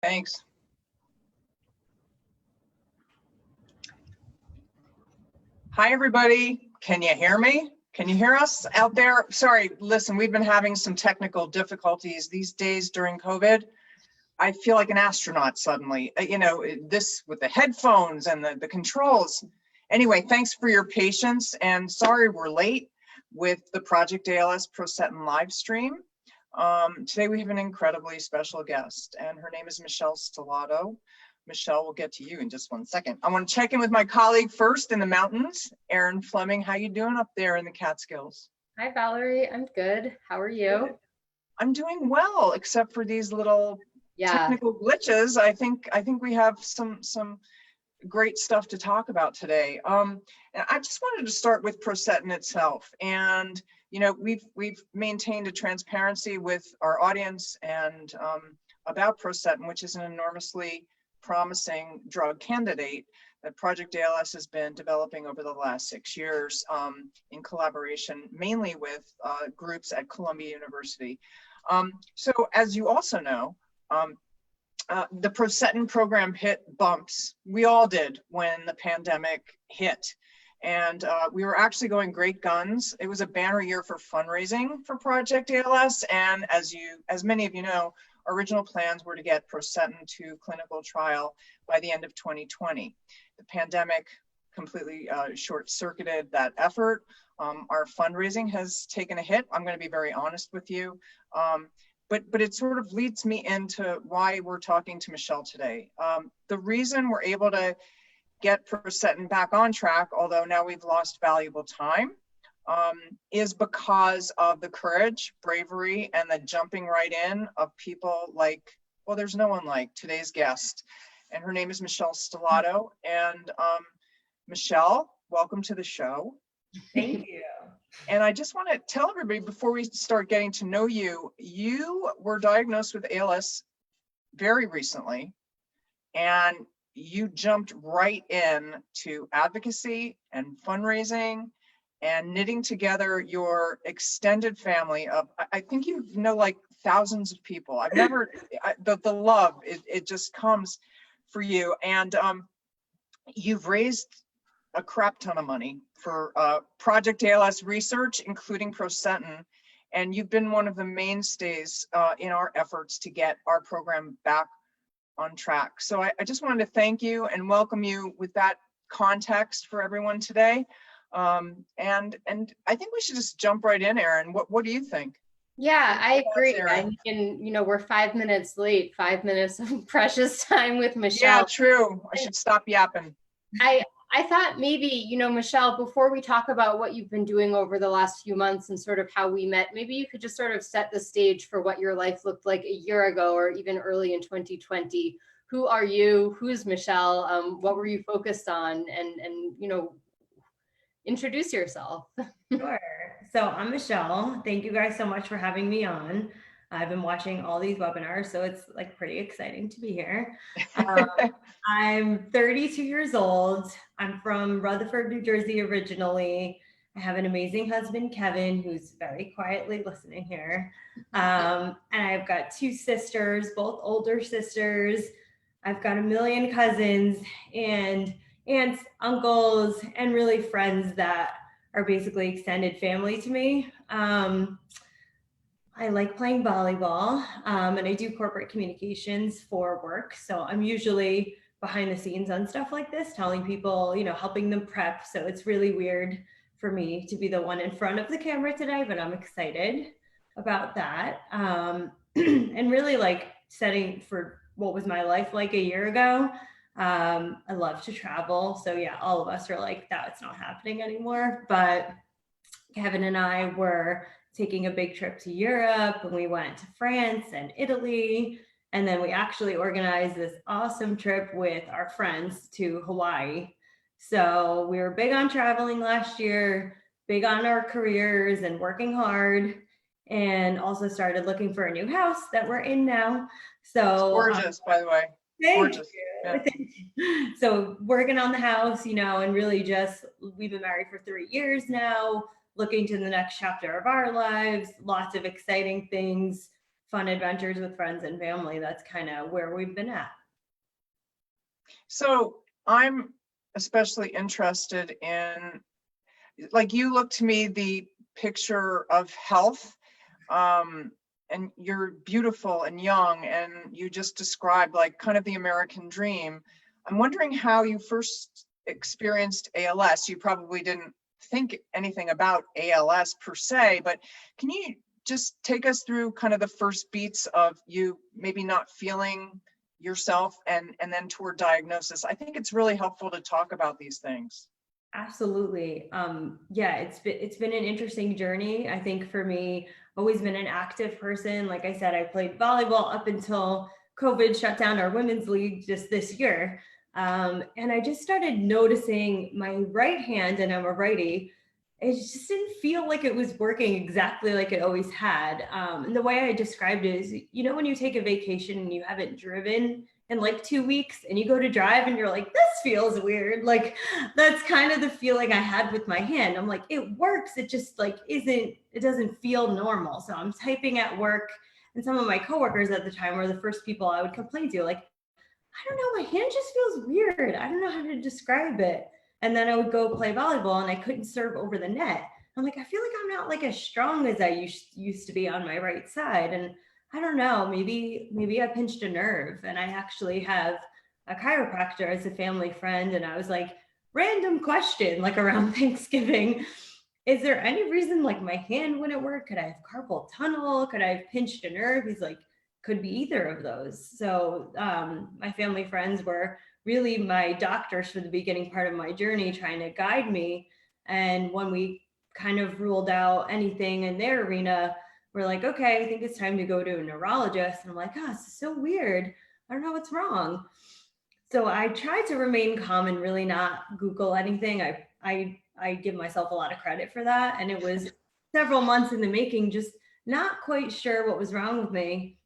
Thanks. Hi, everybody. Can you hear me? Can you hear us out there? Sorry, listen, we've been having some technical difficulties these days during COVID. I feel like an astronaut suddenly, this with the headphones and the controls. Anyway, thanks for your patience, and sorry we're late with the Project ALS Procetin live stream. Today we have an incredibly special guest, and her name is Michele Stellato. Michele, we'll get to you in just one second. I want to check in with my colleague first in the mountains, Erin Fleming. How you doing up there in the Catskills? Hi, Valerie. I'm good. How are you? Good. I'm doing well, except for these little technical glitches. I think we have some great stuff to talk about today. And I just wanted to start with Procetin itself. And we've maintained a transparency with our audience and about Procetin, which is an enormously promising drug candidate that Project ALS has been developing over the last 6 years in collaboration mainly with groups at Columbia University. So as you also know, the Procetin program hit bumps. We all did when the pandemic hit. And we were actually going great guns. It was a banner year for fundraising for Project ALS. And as many of you know, original plans were to get Procetin to clinical trial by the end of 2020. The pandemic completely short-circuited that effort. Our fundraising has taken a hit. I'm going to be very honest with you. But it sort of leads me into why we're talking to Michele today. The reason we're able to get Procetin back on track, although now we've lost valuable time, is because of the courage, bravery, and the jumping right in of people like, well, there's no one like today's guest. And her name is Michele Stellato. And Michele, welcome to the show. Thank you. And I just want to tell everybody before we start getting to know you, you were diagnosed with ALS very recently, and you jumped right in to advocacy and fundraising and knitting together your extended family of, I think you know, like thousands of people. I've never, the love, it just comes for you. And you've raised a crap ton of money for Project ALS research, including Procetin. And you've been one of the mainstays in our efforts to get our program back on track. So I just wanted to thank you and welcome you with that context for everyone today. And I think we should just jump right in, Erin. What do you think? Yeah, I agree. And we're 5 minutes late, 5 minutes of precious time with Michele. Yeah, true. I should stop yapping. I thought maybe, Michele, before we talk about what you've been doing over the last few months and sort of how we met, maybe you could just sort of set the stage for what your life looked like a year ago or even early in 2020. Who are you? Who's Michele? What were you focused on? And introduce yourself. Sure. So I'm Michele. Thank you guys so much for having me on. I've been watching all these webinars, so it's like pretty exciting to be here. I'm 32 years old. I'm from Rutherford, New Jersey originally. I have an amazing husband, Kevin, who's very quietly listening here. And I've got 2 sisters, both older sisters. I've got a million cousins and aunts, uncles, and really friends that are basically extended family to me. I like playing volleyball, and I do corporate communications for work. So I'm usually behind the scenes on stuff like this, telling people, helping them prep. So it's really weird for me to be the one in front of the camera today, but I'm excited about that. And really like setting for what was my life like a year ago. I love to travel. So yeah, all of us are like, that's not happening anymore. But Kevin and I were taking a big trip to Europe, and we went to France and Italy. And then we actually organized this awesome trip with our friends to Hawaii. So we were big on traveling last year, big on our careers and working hard, and also started looking for a new house that we're in now. So gorgeous, by the way. Gorgeous. Yeah. So working on the house, and really just, we've been married for 3 years now, looking to the next chapter of our lives, lots of exciting things fun adventures with friends and family. That's kind of where we've been at. So I'm especially interested in, like, you look to me the picture of health, and you're beautiful and young, and you just described like kind of the American dream. I'm wondering how you first experienced ALS. You probably didn't think anything about ALS per se, but can you just take us through kind of the first beats of you maybe not feeling yourself and then toward diagnosis? I think it's really helpful to talk about these things. Absolutely. Yeah, it's been an interesting journey. I think for me, always been an active person. Like I said, I played volleyball up until COVID shut down our women's league just this year. And I just started noticing my right hand, and I'm a righty, it just didn't feel like it was working exactly like it always had. And the way I described it is, you know, when you take a vacation and you haven't driven in like 2 weeks and you go to drive and you're like, this feels weird. Like, that's kind of the feeling I had with my hand. I'm like, it works. It just like it doesn't feel normal. So I'm typing at work, and some of my coworkers at the time were the first people I would complain to, like, I don't know, my hand just feels weird. I don't know how to describe it. And then I would go play volleyball and I couldn't serve over the net. I'm like, I feel like I'm not like as strong as I used to be on my right side. And I don't know, maybe I pinched a nerve. And I actually have a chiropractor as a family friend. And I was like, random question, like around Thanksgiving, is there any reason like my hand wouldn't work? Could I have carpal tunnel? Could I have pinched a nerve? He's like, could be either of those. So my family friends were really my doctors for the beginning part of my journey, trying to guide me. And when we kind of ruled out anything in their arena, we're like, okay, I think it's time to go to a neurologist. And I'm like, oh, this is so weird. I don't know what's wrong. So I tried to remain calm and really not Google anything. I give myself a lot of credit for that. And it was several months in the making, just not quite sure what was wrong with me.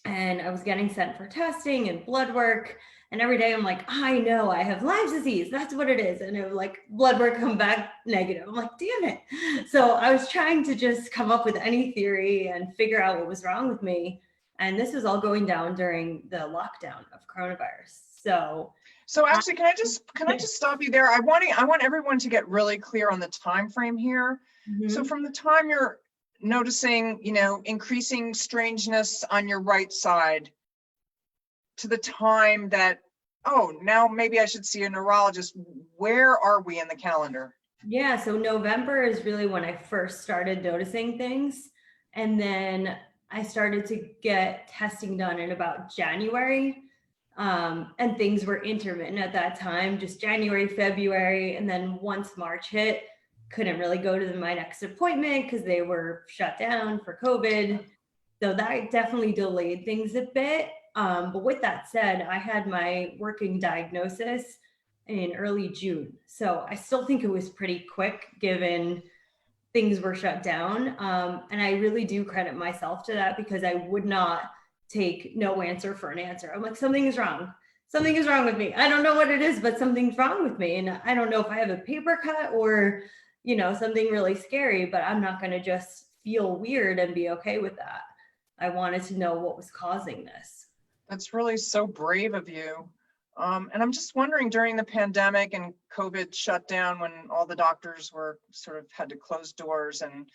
And I was getting sent for testing and blood work. And every day I'm like, I know I have Lyme's disease. That's what it is. And it would like blood work come back negative. I'm like, damn it. So I was trying to just come up with any theory and figure out what was wrong with me. And this was all going down during the lockdown of coronavirus. So actually, can I just stop you there? I want everyone to get really clear on the time frame here. Mm-hmm. So from the time you're noticing, you know, increasing strangeness on your right side to the time that, oh, now maybe I should see a neurologist, where are we in the calendar? Yeah, so November is really when I first started noticing things. And then I started to get testing done in about January. And things were intermittent at that time, just January, February. And then once March hit, couldn't really go to my next appointment because they were shut down for COVID. So that definitely delayed things a bit. But with that said, I had my working diagnosis in early June. So I still think it was pretty quick given things were shut down. And I really do credit myself to that because I would not take no answer for an answer. I'm like, something is wrong. Something is wrong with me. I don't know what it is, but something's wrong with me. And I don't know if I have a paper cut or, you know, something really scary, but I'm not going to just feel weird and be okay with that. I wanted to know what was causing this. That's really so brave of you. And I'm just wondering, during the pandemic and COVID shut down, when all the doctors were sort of had to close doors and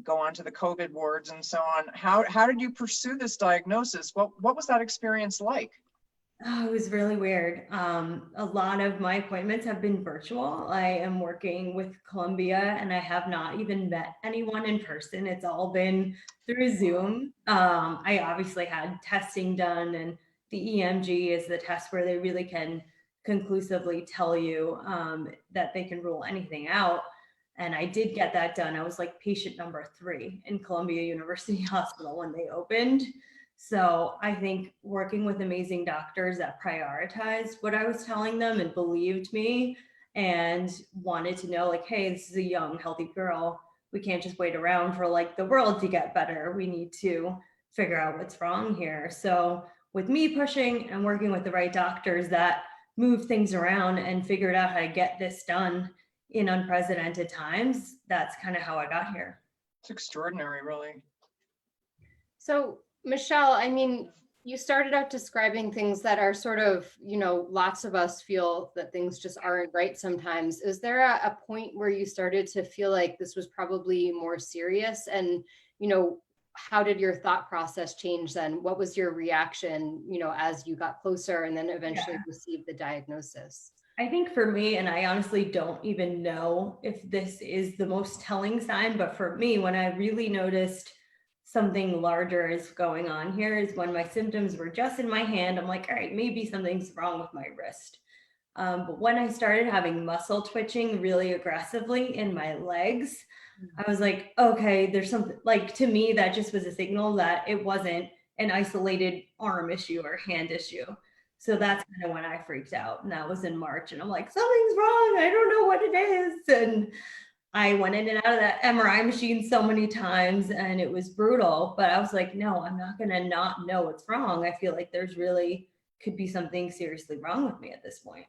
go on to the COVID wards and so on, how did you pursue this diagnosis? What was that experience like? Oh, it was really weird. A lot of my appointments have been virtual. I am working with Columbia and I have not even met anyone in person. It's all been through Zoom. I obviously had testing done, and the EMG is the test where they really can conclusively tell you that they can rule anything out. And I did get that done. I was like patient number 3 in Columbia University Hospital when they opened. So I think working with amazing doctors that prioritized what I was telling them and believed me and wanted to know, like, hey, this is a young, healthy girl. We can't just wait around for like the world to get better. We need to figure out what's wrong here. So with me pushing and working with the right doctors that move things around and figured out how to get this done in unprecedented times, that's kind of how I got here. It's extraordinary, really. So Michele, I mean, you started out describing things that are sort of, lots of us feel that things just aren't right sometimes. Is there a point where you started to feel like this was probably more serious? And, how did your thought process change then? What was your reaction, as you got closer and then eventually received the diagnosis? I think for me, and I honestly don't even know if this is the most telling sign, but for me, when I really noticed something larger is going on here is when my symptoms were just in my hand. I'm like, all right, maybe something's wrong with my wrist. But when I started having muscle twitching really aggressively in my legs, I was like, okay, there's something, like, to me, that just was a signal that it wasn't an isolated arm issue or hand issue. So that's kind of when I freaked out. And that was in March. And I'm like, something's wrong. I don't know what it is. And I went in and out of that MRI machine so many times and it was brutal. But I was like, no, I'm not going to not know what's wrong. I feel like there's really could be something seriously wrong with me at this point.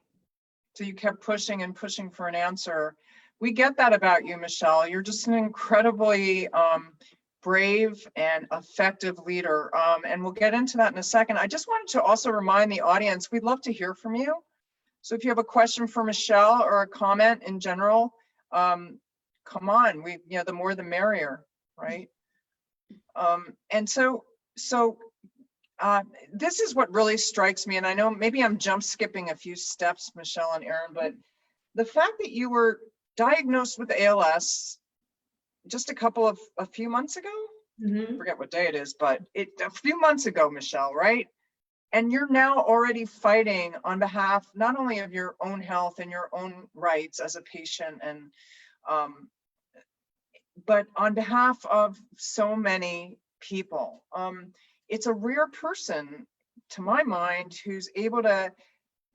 So you kept pushing and pushing for an answer. We get that about you, Michele. You're just an incredibly brave and effective leader. And we'll get into that in a second. I just wanted to also remind the audience, we'd love to hear from you. So if you have a question for Michele or a comment in general, come on, the more the merrier, right? And so this is what really strikes me. And I know maybe I'm jump skipping a few steps, Michele and Aaron, but the fact that you were diagnosed with ALS just a few months ago, I forget what day it is, but a few months ago, Michele, right? And you're now already fighting on behalf, not only of your own health and your own rights as a patient, and but on behalf of so many people. It's a rare person, to my mind, who's able to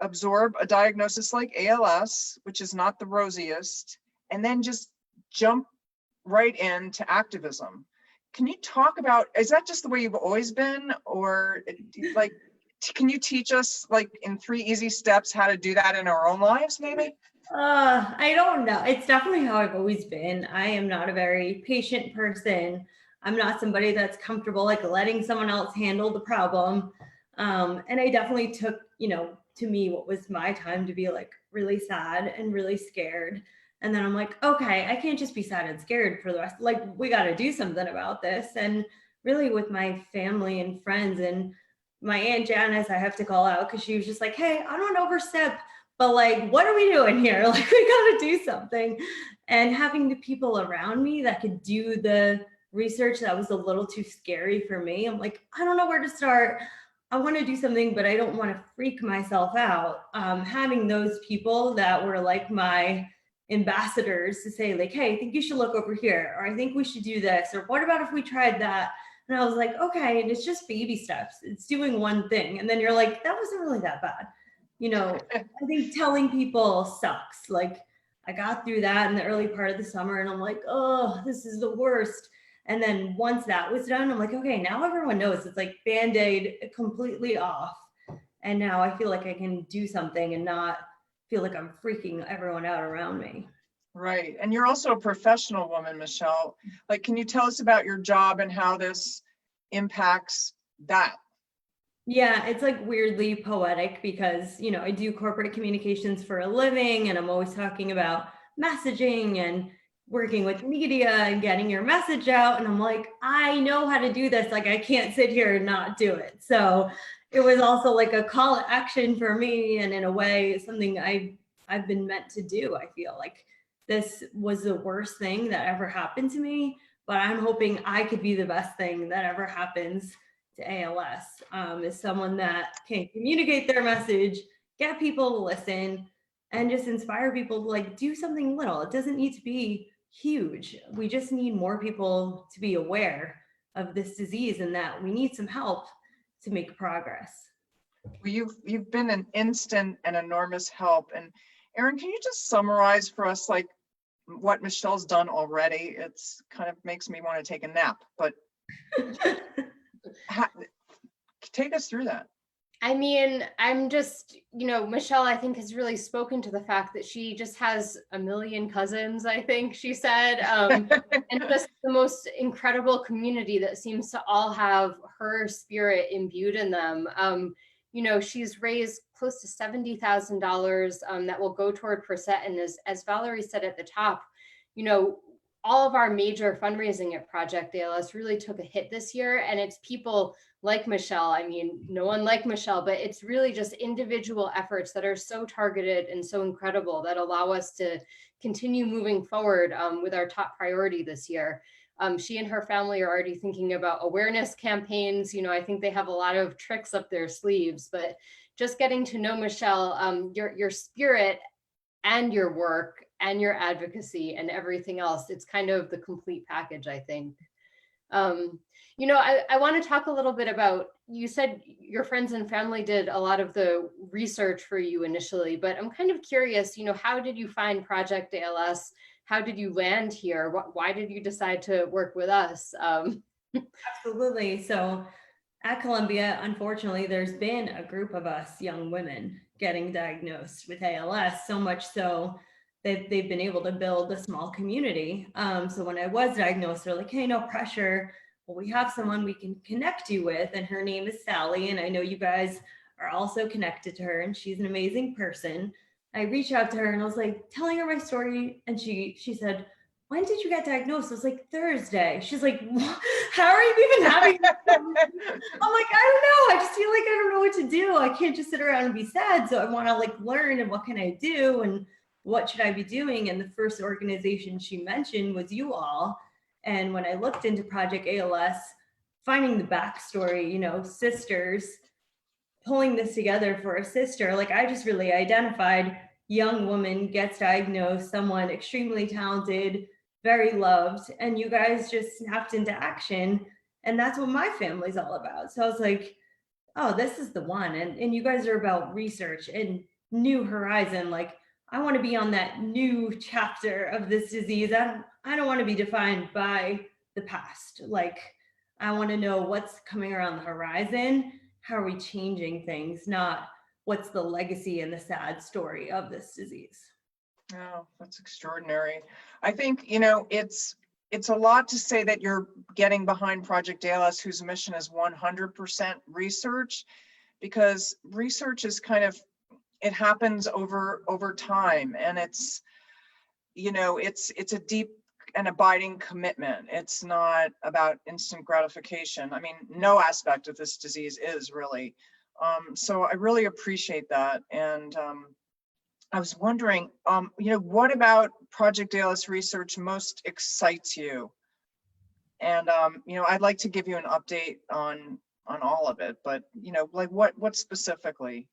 absorb a diagnosis like ALS, which is not the rosiest, and then just jump right into activism. Can you talk about, is that just the way you've always been, or like, can you teach us like in 3 easy steps how to do that in our own lives, maybe? I don't know. It's definitely how I've always been. I am not a very patient person. I'm not somebody that's comfortable like letting someone else handle the problem. And I definitely took, to me, what was my time to be like really sad and really scared. And then I'm like, okay, I can't just be sad and scared for the rest. Like, we got to do something about this. And really with my family and friends and my Aunt Janice, I have to call out because she was just like, hey, I don't overstep, but like, what are we doing here? Like, we got to do something. And having the people around me that could do the research that was a little too scary for me. I'm like, I don't know where to start. I want to do something, but I don't want to freak myself out. Having those people that were like my ambassadors to say like, hey, I think you should look over here, or I think we should do this, or what about if we tried that? And I was like, okay, and it's just baby steps. It's doing one thing. And then you're like, that wasn't really that bad. I think telling people sucks. Like, I got through that in the early part of the summer and I'm like, oh, this is the worst. And then once that was done, I'm like, okay, now everyone knows it's like Band-Aid completely off. And now I feel like I can do something and not feel like I'm freaking everyone out around me. Right. And you're also a professional woman, Michele. Like, can you tell us about your job and how this impacts that? Yeah, it's like weirdly poetic because, I do corporate communications for a living and I'm always talking about messaging and working with media and getting your message out. And I'm like, I know how to do this. Like, I can't sit here and not do it. So it was also like a call to action for me. And in a way, something I've been meant to do. I feel like this was the worst thing that ever happened to me, but I'm hoping I could be the best thing that ever happens to ALS, is someone that can communicate their message, get people to listen, and just inspire people to like do something little. It doesn't need to be huge. We just need more people to be aware of this disease and that we need some help to make progress. Well, you've been an instant and enormous help. And Aaron, can you just summarize for us like what Michele's done already? It's kind of makes me want to take a nap, but take us through that. I mean, I'm just, Michele, I think, has really spoken to the fact that she just has a million cousins, I think she said, and just the most incredible community that seems to all have her spirit imbued in them. She's raised close to $70,000 that will go toward Percent. And as Valerie said at the top, all of our major fundraising at Project ALS really took a hit this year. And it's people like Michele. I mean, no one like Michele, but it's really just individual efforts that are so targeted and so incredible that allow us to continue moving forward with our top priority this year. She and her family are already thinking about awareness campaigns. I think they have a lot of tricks up their sleeves, but just getting to know Michele, your spirit and your work and your advocacy and everything else, it's kind of the complete package, I think. I want to talk a little bit about, you said your friends and family did a lot of the research for you initially, but I'm kind of curious, how did you find Project ALS? How did you land here? Why did you decide to work with us? Absolutely. So at Columbia, unfortunately, there's been a group of us young women getting diagnosed with ALS, so much so that they've been able to build a small community. So when I was diagnosed, they're like, hey, no pressure. Well, we have someone we can connect you with, and her name is Sally. And I know you guys are also connected to her, and she's an amazing person. I reached out to her and I was like, telling her my story. And she said, when did you get diagnosed? I was like, Thursday. She's like, what? How are you even having I'm like, I don't know. I just feel like I don't know what to do. I can't just sit around and be sad. So I want to like learn, and what can I do? And what should I be doing? And the first organization she mentioned was you all. And when I looked into Project ALS, finding the backstory, sisters, pulling this together for a sister, like I just really identified young woman gets diagnosed, someone extremely talented, very loved, and you guys just snapped into action. And that's what my family's all about. So I was like, oh, this is the one. And you guys are about research and new horizon. Like, I want to be on that new chapter of this disease. I don't want to be defined by the past. Like, I want to know what's coming around the horizon. How are we changing things? Not what's the legacy and the sad story of this disease. Oh, that's extraordinary. I think, it's a lot to say that you're getting behind Project ALS, whose mission is 100% research, because research is it happens over time, and it's a deep and abiding commitment. It's not about instant gratification. I mean, no aspect of this disease is really. So I really appreciate that. And I was wondering, what about Project ALS research most excites you? And I'd like to give you an update on all of it, but like what specifically?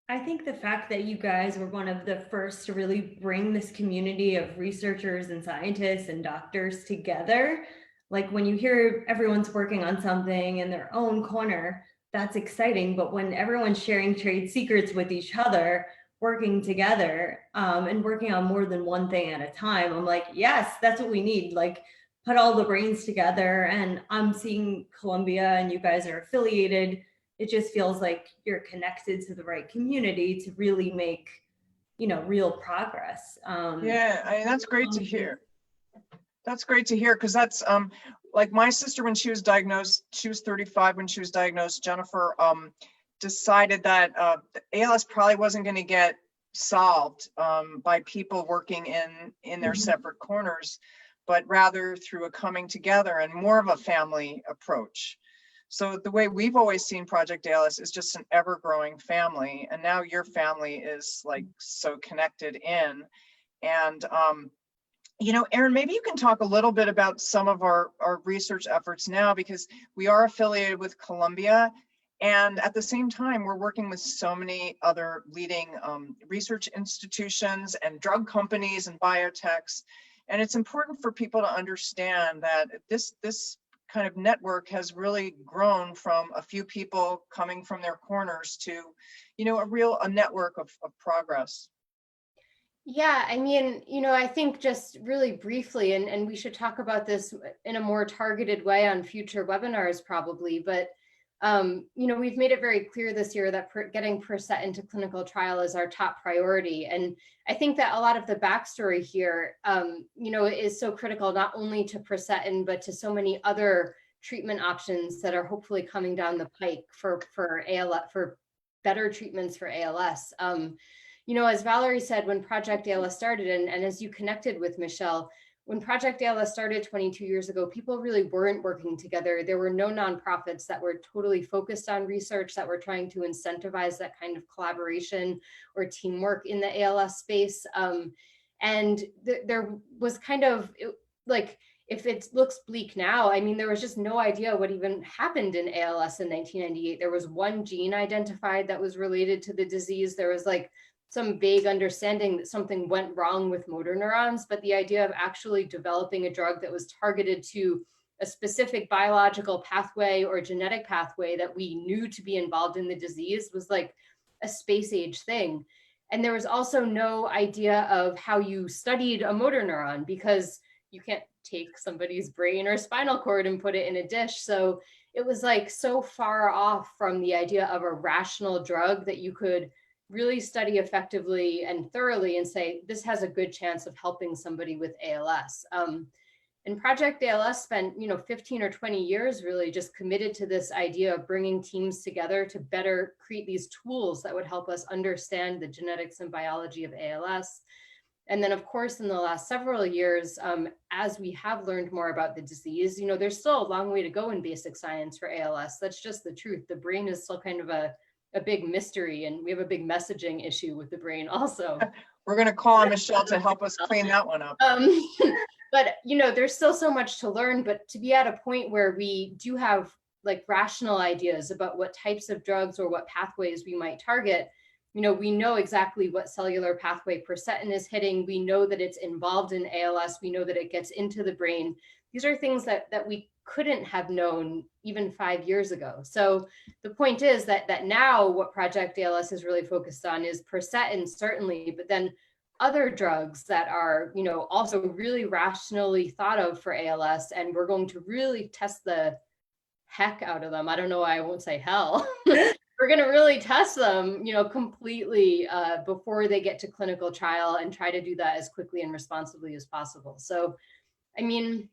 I think the fact that you guys were one of the first to really bring this community of researchers and scientists and doctors together, like when you hear everyone's working on something in their own corner, that's exciting. But when everyone's sharing trade secrets with each other, working together and working on more than one thing at a time, I'm like, yes, that's what we need. Like, put all the brains together. And I'm seeing Columbia and you guys are affiliated. It just feels like you're connected to the right community to really make, real progress. Yeah, I mean, that's great to hear. That's great to hear, because that's like my sister, when she was diagnosed, she was 35 when she was diagnosed. Jennifer decided that ALS probably wasn't going to get solved by people working in their separate corners, but rather through a coming together and more of a family approach. So the way we've always seen Project ALS is just an ever-growing family, and now your family is like so connected in. And Erin, maybe you can talk a little bit about some of our research efforts now, because we are affiliated with Columbia, and at the same time, we're working with so many other leading research institutions and drug companies and biotechs. And it's important for people to understand that this kind of network has really grown from a few people coming from their corners to, a network of progress. Yeah, I mean, I think just really briefly, and we should talk about this in a more targeted way on future webinars probably, but We've made it very clear this year that getting Percet into clinical trial is our top priority. And I think that a lot of the backstory here, is so critical, not only to Percetin, but to so many other treatment options that are hopefully coming down the pike for ALS, for better treatments for ALS. As Valerie said, when Project ALS started, and as you connected with Michele, when Project ALS started 22 years ago, people really weren't working together. There were no nonprofits that were totally focused on research, that were trying to incentivize that kind of collaboration or teamwork in the ALS space. There was kind of like, if it looks bleak now, I mean, there was just no idea what even happened in ALS in 1998. There was one gene identified that was related to the disease. There was like some vague understanding that something went wrong with motor neurons, but the idea of actually developing a drug that was targeted to a specific biological pathway or genetic pathway that we knew to be involved in the disease was like a space age thing. And there was also no idea of how you studied a motor neuron, because you can't take somebody's brain or spinal cord and put it in a dish. So it was like so far off from the idea of a rational drug that you could really study effectively and thoroughly and say, this has a good chance of helping somebody with ALS. And Project ALS spent, 15 or 20 years really just committed to this idea of bringing teams together to better create these tools that would help us understand the genetics and biology of ALS. And then, of course, in the last several years, as we have learned more about the disease, there's still a long way to go in basic science for ALS. That's just the truth. The brain is still kind of a big mystery, and we have a big messaging issue with the brain also. We're going to call on Michele to help us clean that one up. But, there's still so much to learn, but to be at a point where we do have like rational ideas about what types of drugs or what pathways we might target, we know exactly what cellular pathway Percetin is hitting. We know that it's involved in ALS. We know that it gets into the brain. These are things that we couldn't have known even 5 years ago. So the point is that now what Project ALS is really focused on is Percetin, certainly, but then other drugs that are, also really rationally thought of for ALS, and we're going to really test the heck out of them. I don't know why I won't say hell. We're going to really test them, completely before they get to clinical trial, and try to do that as quickly and responsibly as possible. So, I mean,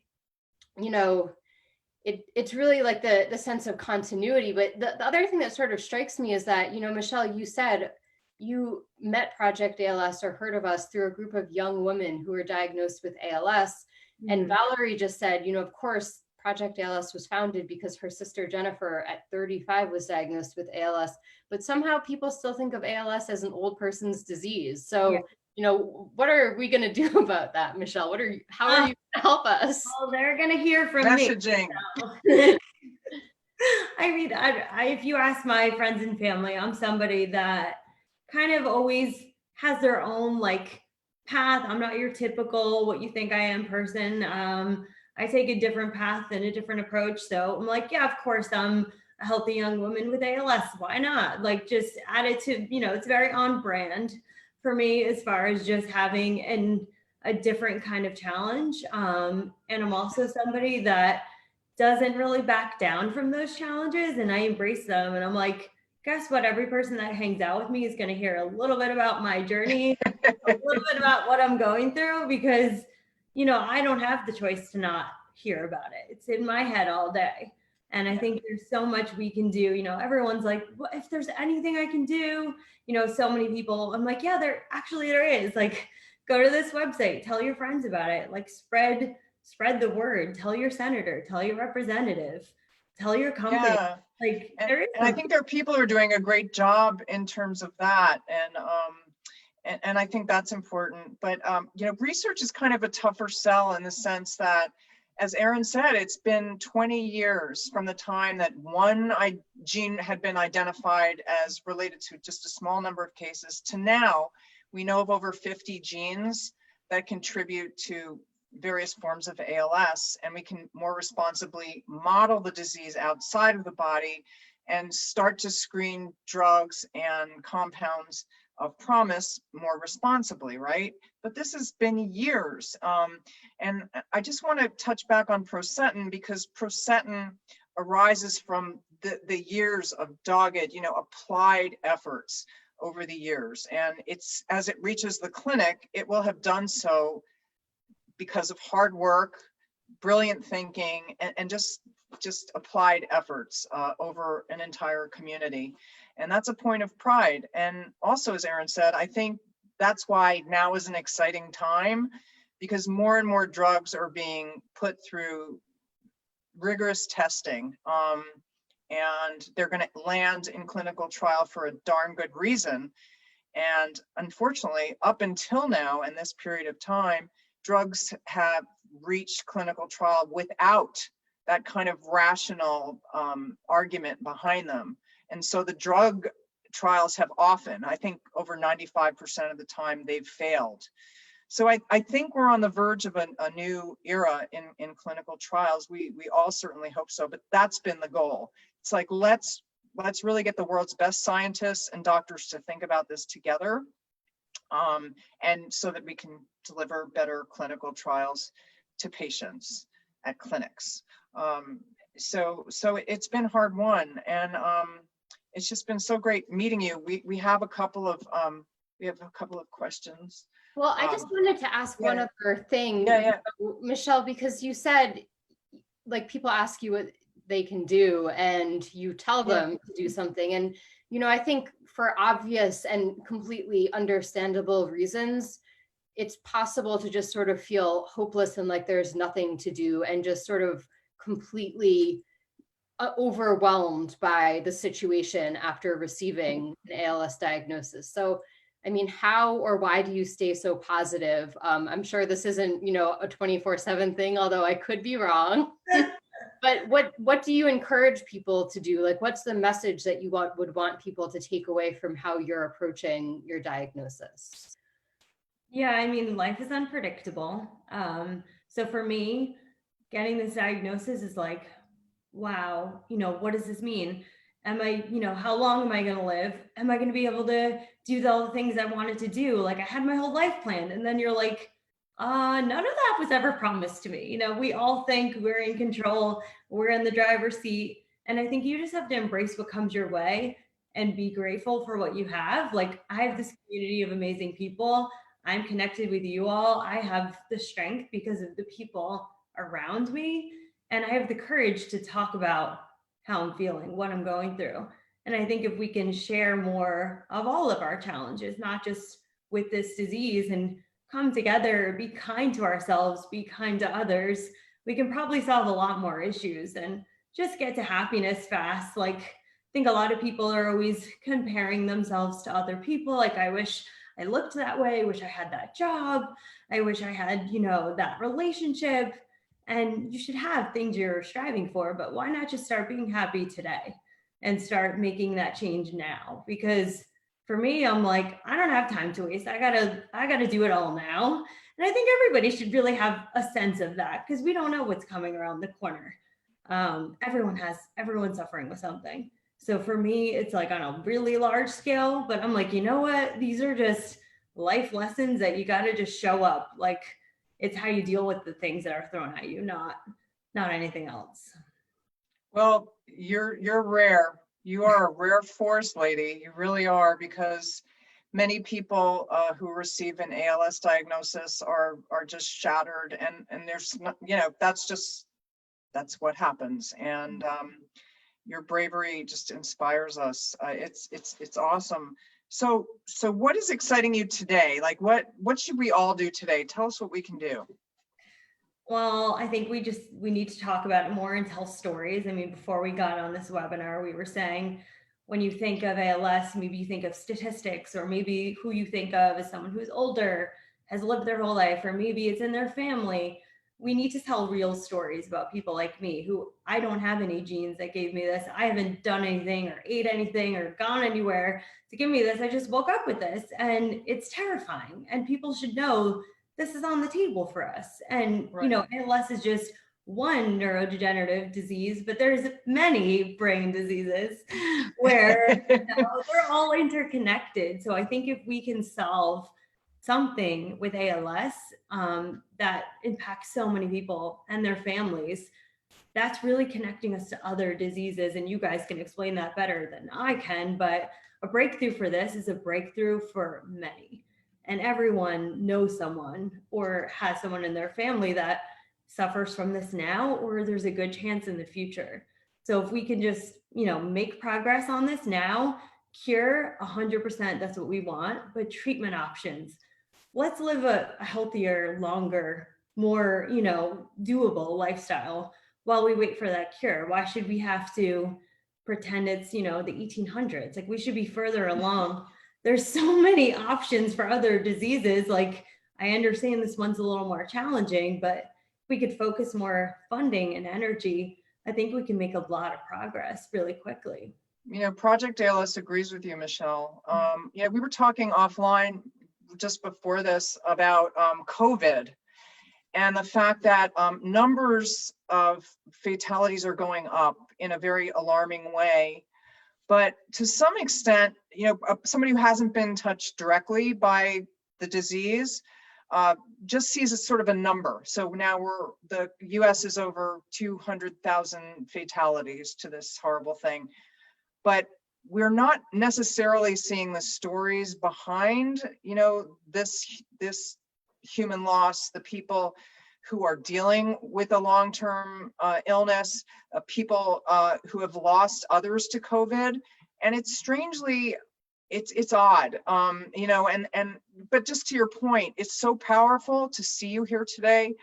it's really like the sense of continuity. But the other thing that sort of strikes me is that, Michele, you said you met Project ALS or heard of us through a group of young women who were diagnosed with ALS. Mm-hmm. And Valerie just said, of course, Project ALS was founded because her sister Jennifer at 35 was diagnosed with ALS, but somehow people still think of ALS as an old person's disease. So, what are we going to do about that, Michele? How are you going to help us? Well, they're going to hear from messaging. Me. I mean, if you ask my friends and family, I'm somebody that kind of always has their own like path. I'm not your typical what you think I am person. I take a different path and a different approach. So I'm like, yeah, of course, I'm a healthy young woman with ALS. Why not? Like, just add it to, it's very on brand for me as far as just having a different kind of challenge. And I'm also somebody that doesn't really back down from those challenges, and I embrace them. And I'm like, guess what? Every person that hangs out with me is going to hear a little bit about my journey, a little bit about what I'm going through, because I don't have the choice to not hear about it. It's in my head all day. And I think there's so much we can do. Everyone's like, well, if there's anything I can do, so many people, I'm like, yeah, there is. Like, go to this website, tell your friends about it, like spread the word, tell your senator, tell your representative, tell your company. Yeah. Like, and I think there are people who are doing a great job in terms of that. And I think that's important. But, research is kind of a tougher sell in the sense that, as Erin said, it's been 20 years from the time that one gene had been identified as related to just a small number of cases to now. We know of over 50 genes that contribute to various forms of ALS, and we can more responsibly model the disease outside of the body and start to screen drugs and compounds of promise more responsibly, right? But this has been years. And I just want to touch back on Percetin, because Percetin arises from the years of dogged, applied efforts over the years. And it's, as it reaches the clinic, it will have done so because of hard work, brilliant thinking, and just applied efforts over an entire community. And that's a point of pride. And also, as Erin said, I think that's why now is an exciting time, because more and more drugs are being put through rigorous testing, and they're going to land in clinical trial for a darn good reason. And unfortunately, up until now, in this period of time, drugs have reached clinical trial without that kind of rational argument behind them. And so the drug trials have often, I think over 95% of the time, they've failed. So I think we're on the verge of a new era in clinical trials. We all certainly hope so, but that's been the goal. It's like, let's really get the world's best scientists and doctors to think about this together, and so that we can deliver better clinical trials to patients at clinics. So it's been hard won, and it's just been so great meeting you. We have a couple of questions. Well, I just wanted to ask one other thing, Michele, because you said, like, people ask you what they can do and you tell them to do something. And, I think for obvious and completely understandable reasons, it's possible to just sort of feel hopeless and like there's nothing to do, and just sort of completely overwhelmed by the situation after receiving an ALS diagnosis. So, I mean, how or why do you stay so positive? I'm sure this isn't, a 24/7 thing, although I could be wrong. But what do you encourage people to do? Like, what's the message that you would want people to take away from how you're approaching your diagnosis? Yeah, I mean, life is unpredictable. So for me, getting this diagnosis is like, wow, what does this mean? Am I, how long am I going to live? Am I going to be able to do all the things I wanted to do? Like, I had my whole life planned. And then you're like, none of that was ever promised to me. We all think we're in control, we're in the driver's seat. And I think you just have to embrace what comes your way and be grateful for what you have. Like, I have this community of amazing people. I'm connected with you all. I have the strength because of the people around me. And I have the courage to talk about how I'm feeling, what I'm going through. And I think if we can share more of all of our challenges, not just with this disease, and come together, be kind to ourselves, be kind to others, we can probably solve a lot more issues and just get to happiness fast. Like, I think a lot of people are always comparing themselves to other people. Like, I wish I looked that way, I wish I had that job, I wish I had, that relationship. And you should have things you're striving for, but why not just start being happy today and start making that change now? Because for me, I'm like, I don't have time to waste. I gotta do it all now. And I think everybody should really have a sense of that, because we don't know what's coming around the corner. Everyone's suffering with something. So for me, it's like on a really large scale, but I'm like, you know what? These are just life lessons that you gotta just show up. Like, it's how you deal with the things that are thrown at you, not anything else. Well, you're rare. You are a rare force, lady. You really are, because many people who receive an ALS diagnosis are just shattered, and there's not, that's what happens. And your bravery just inspires us. It's awesome. So what is exciting you today? Like, what should we all do today? Tell us what we can do. Well, I think we need to talk about it more and tell stories. I mean, before we got on this webinar, we were saying, when you think of ALS, maybe you think of statistics, or maybe who you think of as someone who's older, has lived their whole life, or maybe it's in their family. We need to tell real stories about people like me, who I don't have any genes that gave me this. I haven't done anything or ate anything or gone anywhere to give me this. I just woke up with this, and it's terrifying. And people should know this is on the table for us. And, right. ALS is just one neurodegenerative disease, but there's many brain diseases where they're all interconnected. So I think if we can solve something with ALS that impacts so many people and their families, that's really connecting us to other diseases. And you guys can explain that better than I can, but a breakthrough for this is a breakthrough for many. And everyone knows someone or has someone in their family that suffers from this now, or there's a good chance in the future. So if we can just, make progress on this now, cure 100%, that's what we want, but treatment options. Let's live a healthier, longer, more, doable lifestyle while we wait for that cure. Why should we have to pretend it's, the 1800s? Like, we should be further along. There's so many options for other diseases. Like, I understand this one's a little more challenging, but if we could focus more funding and energy, I think we can make a lot of progress really quickly. Project ALS agrees with you, Michele. We were talking offline just before this about COVID and the fact that numbers of fatalities are going up in a very alarming way. But to some extent, somebody who hasn't been touched directly by the disease just sees it sort of a number. So now the US is over 200,000 fatalities to this horrible thing. But we're not necessarily seeing the stories behind, this human loss, the people who are dealing with a long-term illness, people who have lost others to COVID. And it's strangely, it's odd, but just to your point, it's so powerful to see you here today.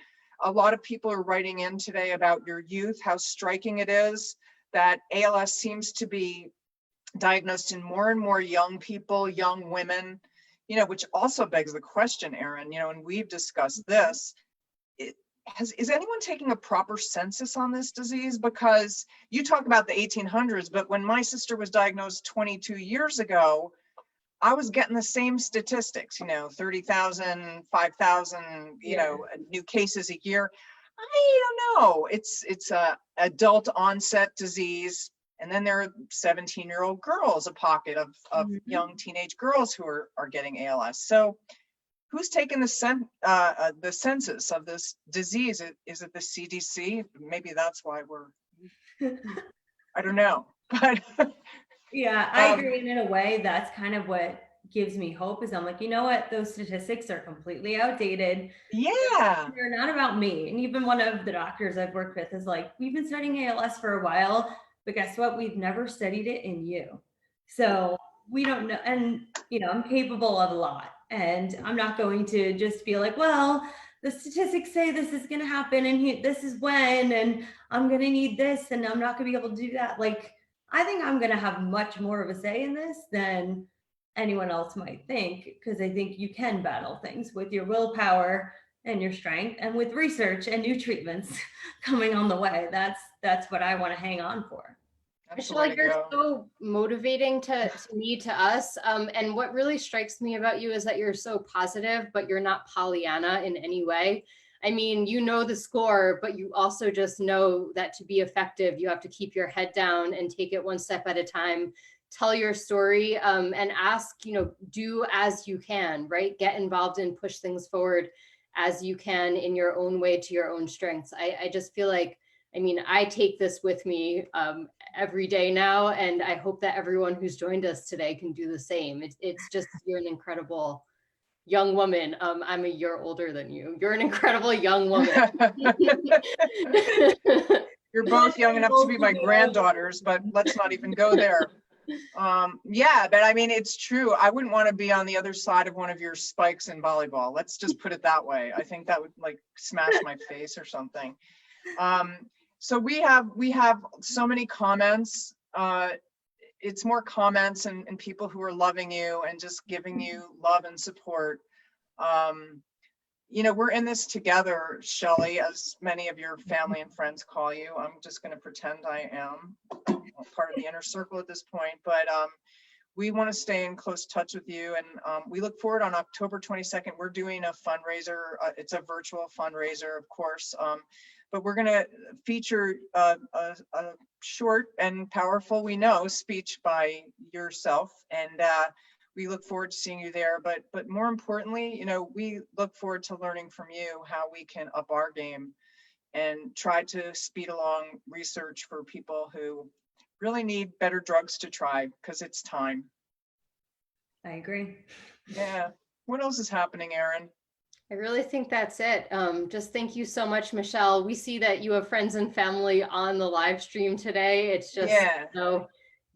A lot of people are writing in today about your youth, how striking it is that ALS seems to be diagnosed in more and more young people, young women, which also begs the question, Erin, and we've discussed this. Is anyone taking a proper census on this disease? Because you talk about the 1800s, but when my sister was diagnosed 22 years ago, I was getting the same statistics, 30,000, 5,000, new cases a year. I don't know. It's a adult onset disease. And then there are 17-year-old girls, a pocket of young teenage girls who are getting ALS. So who's taking the census of this disease? Is it the CDC? Maybe that's why I don't know. But yeah, I agree. And in a way, that's kind of what gives me hope is I'm like, you know what? Those statistics are completely outdated. Yeah. They're not about me. And even one of the doctors I've worked with is like, we've been studying ALS for a while, but guess what? We've never studied it in you. So we don't know. And, I'm capable of a lot. And I'm not going to just be like, well, the statistics say this is going to happen and this is when, and I'm going to need this and I'm not going to be able to do that. Like, I think I'm going to have much more of a say in this than anyone else might think, because I think you can battle things with your willpower and your strength and with research and new treatments coming on the way. That's what I want to hang on for. Michele, you're so motivating to me, to us. And what really strikes me about you is that you're so positive, but you're not Pollyanna in any way. I mean, the score, but you also just know that to be effective, you have to keep your head down and take it one step at a time, tell your story, and ask, do as you can, right? Get involved and push things forward as you can in your own way to your own strengths. I just feel like, I take this with me every day now, and I hope that everyone who's joined us today can do the same. It's just, you're an incredible young woman. I'm a year older than you. You're an incredible young woman. You're both young enough to be my granddaughters, but let's not even go there. Yeah, but it's true. I wouldn't want to be on the other side of one of your spikes in volleyball. Let's just put it that way. I think that would smash my face or something. So we have so many comments. It's more comments and people who are loving you and just giving you love and support. We're in this together, Shelley, as many of your family and friends call you. I'm just going to pretend I am part of the inner circle at this point, but we want to stay in close touch with you. And we look forward on October 22nd. We're doing a fundraiser. It's a virtual fundraiser, of course. But we're going to feature a short and powerful, we know, speech by yourself. And we look forward to seeing you there. But more importantly, we look forward to learning from you how we can up our game and try to speed along research for people who really need better drugs to try, because it's time. I agree. Yeah. What else is happening, Erin? I really think that's it. Just thank you so much, Michele. We see that you have friends and family on the live stream today. It's just,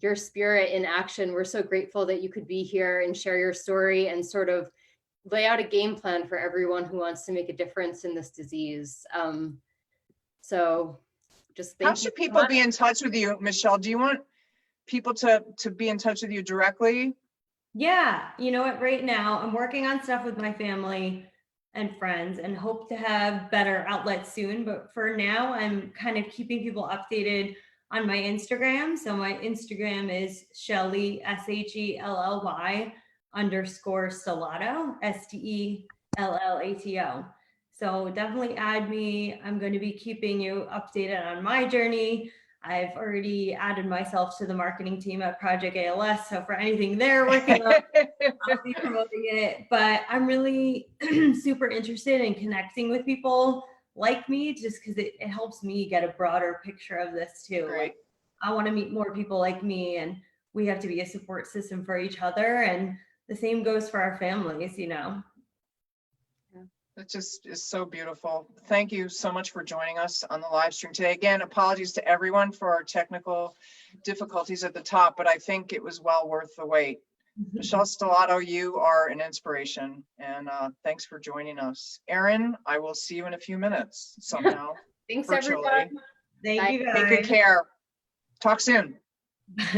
your spirit in action. We're so grateful that you could be here and share your story and sort of lay out a game plan for everyone who wants to make a difference in this disease. So just thank you. How should people be in touch with you, Michele? Do you want people to be in touch with you directly? Yeah, you know what, right now I'm working on stuff with my family and friends and hope to have better outlets soon. But for now, I'm kind of keeping people updated on my Instagram. So my Instagram is Shelly, SHELLY _Stellato, STELLATO. So definitely add me. I'm going to be keeping you updated on my journey. I've already added myself to the marketing team at Project ALS. So for anything they're working on, I'll be promoting it. But I'm really super interested in connecting with people like me, just because it helps me get a broader picture of this too. Great. Like, I want to meet more people like me, and we have to be a support system for each other. And the same goes for our families, you know. It just is so beautiful. Thank you so much for joining us on the live stream today. Again, apologies to everyone for our technical difficulties at the top, but I think it was well worth the wait. Michele Stellato, you are an inspiration, and thanks for joining us. Erin, I will see you in a few minutes somehow. Thanks, virtually. everyone. Thank you guys. Take good care. Talk soon.